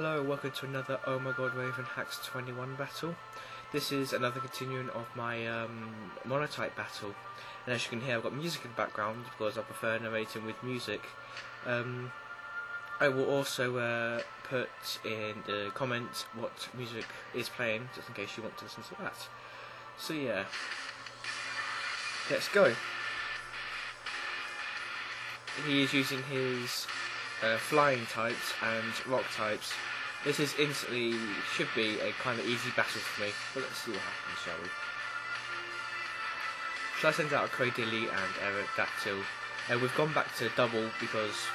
Hello, welcome to another Oh My God Raven Hacks 21 battle. This is another continuing of my Monotype battle, and as you can hear I've got music in the background because I prefer narrating with music. I will also put in the comments what music is playing, just in case you want to listen to that. So yeah, let's go. He is using his flying types and rock types. This is instantly should be a kind of easy battle for me, but let's see what happens, shall we? Shall I send out a Cradilly and Aerodactyl? We've gone back to double because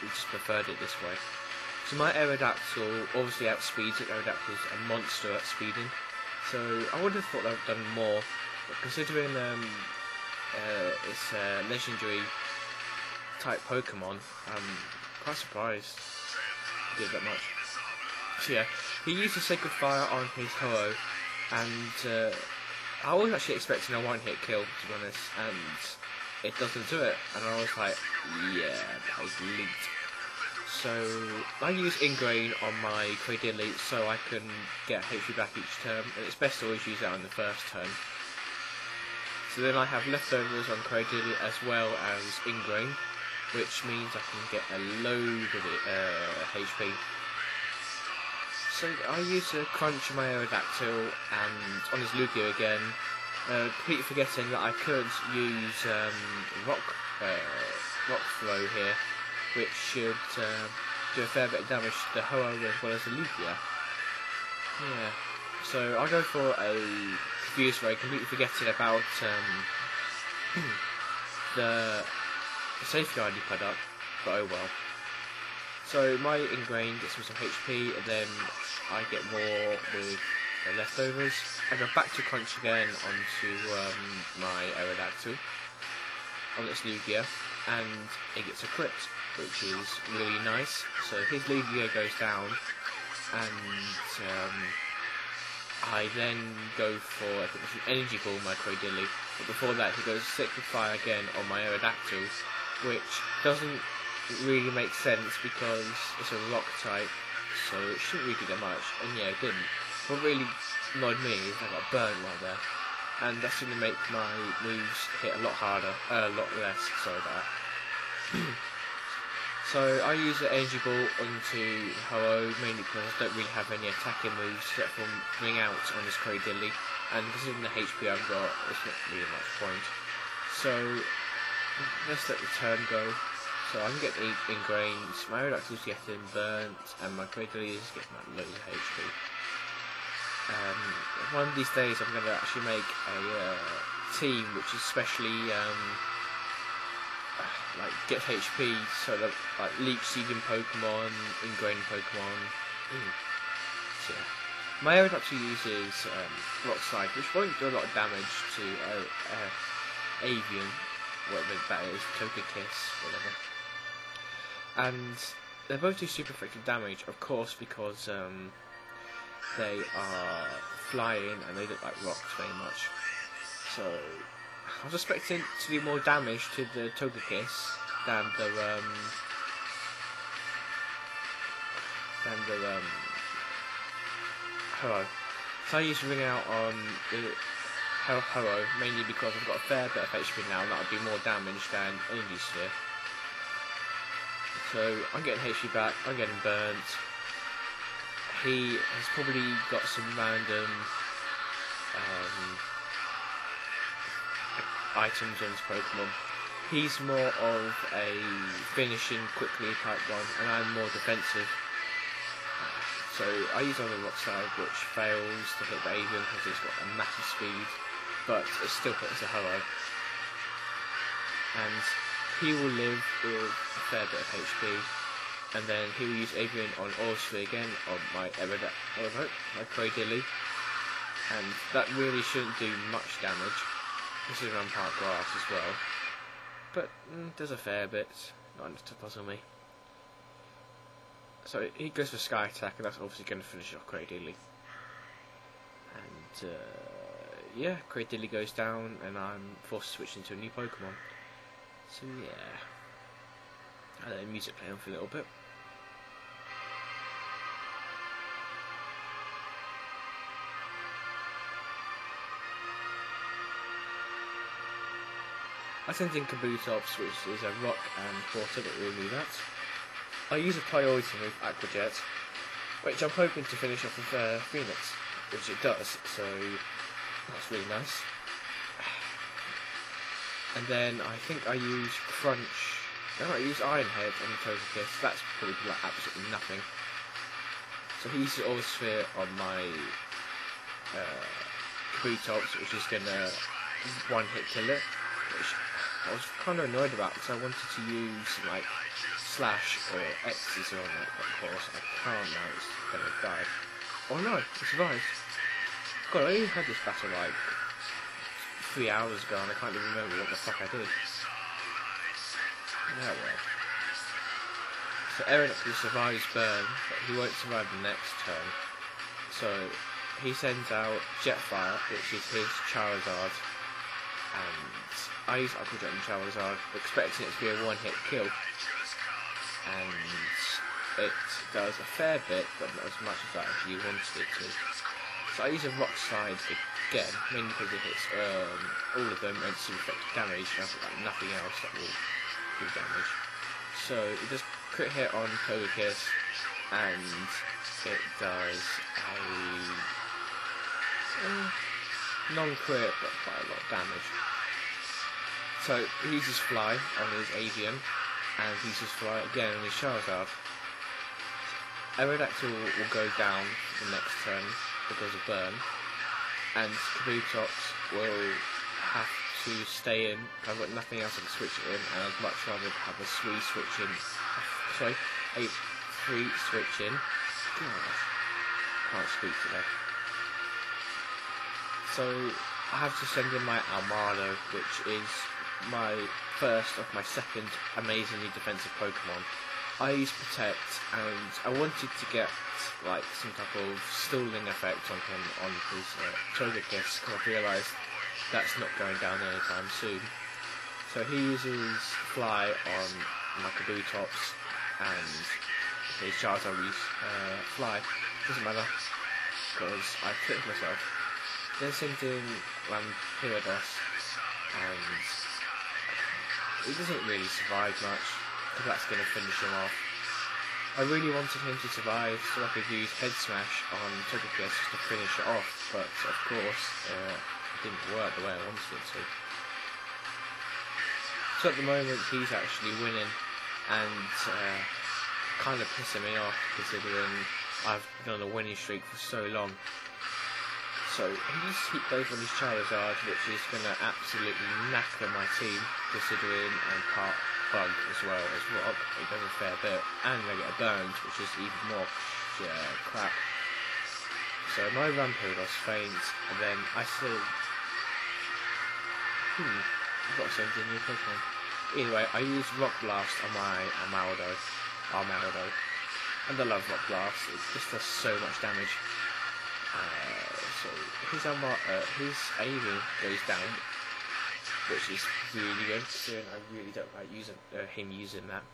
we just preferred it this way. So my Aerodactyl obviously outspeeds it. Aerodactyl's a monster at speeding, so I would have thought they'd done more, but considering it's a legendary type Pokemon, I'm quite surprised he did that much. So yeah, he used a Sacred Fire on his Ho-Oh, and I was actually expecting a one-hit kill, to be honest, and it doesn't do it, and I was like, yeah, that was leaked. So I use Ingrain on my Cradilly so I can get HP back each turn, and it's best to always use that on the first turn. So then I have leftovers on Cradilly as well as Ingrain, which means I can get a load of HP. So I use a Crunch on my Aerodactyl and on his Lugia again, completely forgetting that I could use Rock Flow here, which should do a fair bit of damage to the Ho-Oh as well as the Lugia. Yeah, so I'll go for a Confuse Ray, completely forgetting about the safeguard you put up, but oh well. So my Ingrain gets me some HP, and then I get more with the leftovers. I go back to Crunch again onto my Aerodactyl on its Lugia, and it gets a crit, which is really nice. So his Lugia goes down, and I then go for, I think it's an Energy Ball on my Cradilly, but before that he goes Sacred Fire again on my Aerodactyl, which doesn't really make sense because it's a rock type, so it shouldn't really do that much, and yeah, it didn't. What really annoyed me is I got burned right there, and that's going to make my moves hit a lot harder, a lot less, sorry about that. So I use the Energy Ball onto Ho-Oh mainly because I don't really have any attacking moves except from Ring Out on this Cradilly, and considering the HP I've got, it's not really much point. So let's let the turn go. So I can get the Ingrains, my Aerodactyl's getting burnt, and my Cradilly is getting like loads of HP. One of these days I'm going to actually make a team which is specially like get HP, so that like Leech Seeding Pokemon, Ingrain Pokemon. So yeah. My Aerodactyl uses Rock Slide, which won't do a lot of damage to Avian, whatever that is, Togekiss, whatever. And they both do super effective damage, of course, because they are flying and they look like rocks very much. So I was expecting to do more damage to the Togekiss than the Ho-Oh. So I use Ring Out on the Ho-Oh mainly because I've got a fair bit of HP now, and that would do more damage than Energy Sphere. So I'm getting HP back, I'm getting burnt. He has probably got some random items on his Pokemon. He's more of a finishing quickly type one, and I'm more defensive. So I use other Rock Slide, which fails to hit the Avian because it's got a massive speed, but it still hits a Ho-Oh. And he will live with a fair bit of HP, and then he will use Avian on Sphere again on my my Cradilly, and that really shouldn't do much damage, considering I'm part grass as well, but does a fair bit, not enough to puzzle me. So he goes for Sky Attack, and that's obviously going to finish off Cradilly. And yeah, Cradilly goes down, and I'm forced to switch into a new Pokemon. So yeah, I let the music play on for a little bit. I send in Kabutops, which is a rock and water, but we'll do that. I use a priority move, Aqua Jet, which I'm hoping to finish off with Phoenix, which it does, so that's really nice. And then I think I use Crunch. Then I use Iron Head on the Togekiss. That's probably like absolutely nothing. So he uses Aura Sphere on my Kabutops, which is gonna one-hit kill it, which I was kind of annoyed about because I wanted to use like Slash or X's on it. Of course, I can't now. It's gonna die. Oh no, it survived. God, I only had this battle like 3 hours ago, and I can't even remember what the fuck I did. Yeah, well. So Aerodactyl survives Burn, but he won't survive the next turn. So he sends out Jetfire, which is his Charizard, and I use Aqua Jet and Charizard, expecting it to be a one-hit kill. And it does a fair bit, but not as much as I actually wanted it to. So I use a Rock Slide again, mainly because it hits all of them and some effective damage, and I've got like nothing else that will do damage. So it does crit hit on Togekiss, and it does a non-crit, but quite a lot of damage. So he uses Fly on his Avian, and he uses Fly again on his Charizard. Aerodactyl will go down the next turn because of Burn, and Kabutops will have to stay in. I've got nothing else I can switch it in, and I'd much rather have a free switch in. Sorry, a free switch in. God, can't speak today. So I have to send in my Armado, which is my first of my second amazingly defensive Pokemon. I use Protect, and I wanted to get like some type of stalling effect on him on his Togekiss, because I realised that's not going down anytime soon. So he uses Fly on my Kabutops, and his Charizard will use Fly. Doesn't matter, because I tricked myself. Then sent in Rampirodos, and he doesn't really survive much, because that's going to finish him off. I really wanted him to survive so I could use Head Smash on Togekiss just to finish it off, but of course it didn't work the way I wanted it to. So at the moment he's actually winning, and kind of pissing me off considering I've been on a winning streak for so long. So he uses Heat Wave on his Charizard, which is going to absolutely knacker my team, considering I'm part Bug as well as Rock. It does a fair bit, and I get a Burns, which is even more crap. So my Rampirodos faints, and then I still... I've got to send in new Pokemon. Anyway, I use Rock Blast on my Armado, and I love Rock Blast. It just does so much damage. So his Avian goes down, which is really good, considering I really don't like him using that.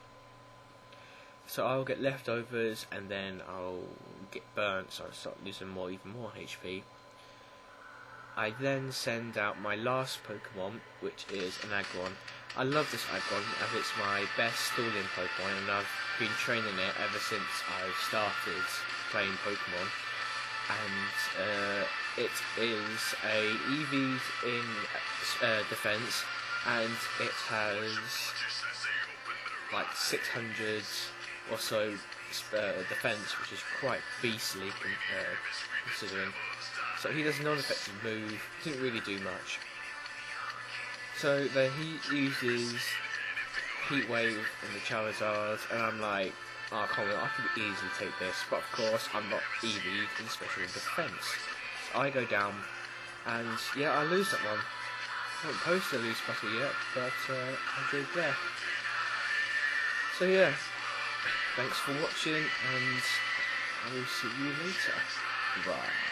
So I'll get leftovers, and then I'll get burnt, so I'll start losing even more HP. I then send out my last Pokemon, which is an Aggron. I love this Aggron, as it's my best stalling Pokemon, and I've been training it ever since I've started playing Pokemon. And it is a EV in defense, and it has like 600 or so defense, which is quite beastly considering. So he does a non-effective move, doesn't really do much. So then he uses Heat Wave on the Charizard, and I'm like, oh come on, I could easily take this, but of course I'm not EV in special defense. So I go down, and yeah, I lose that one. I haven't posted a loose battle yet, but I did there. So yeah, thanks for watching, and I will see you later. Bye.